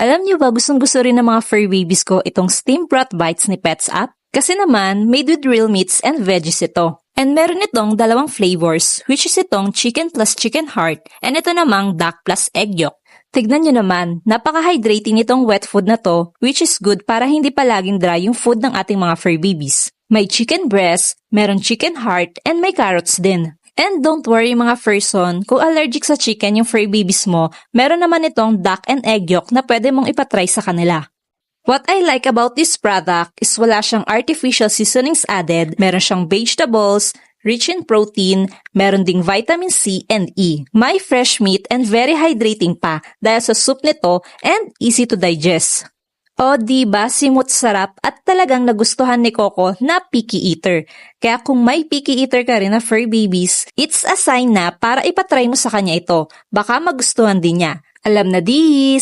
Alam niyo ba, gustong-gusto rin ng mga fur babies ko itong steamed broth bites ni Pets App? Kasi naman, made with real meats and veggies ito. And meron itong dalawang flavors, which is itong chicken plus chicken heart, and ito namang duck plus egg yolk. Tignan nyo naman, napaka-hydrating itong wet food na to, which is good para hindi palaging dry yung food ng ating mga fur babies. May chicken breast, meron chicken heart, and may carrots din. And don't worry mga furson, kung allergic sa chicken yung fur babies mo, meron naman itong duck and egg yolk na pwede mong ipatry sa kanila. What I like about this product is wala siyang artificial seasonings added, meron siyang vegetables, rich in protein, meron ding vitamin C and E. May fresh meat and very hydrating pa dahil sa soup nito and easy to digest. O diba, simut sarap at talagang nagustuhan ni Coco na picky eater. Kaya kung may picky eater ka rin na fur babies, it's a sign na para ipatry mo sa kanya ito. Baka magustuhan din niya. Alam na dis!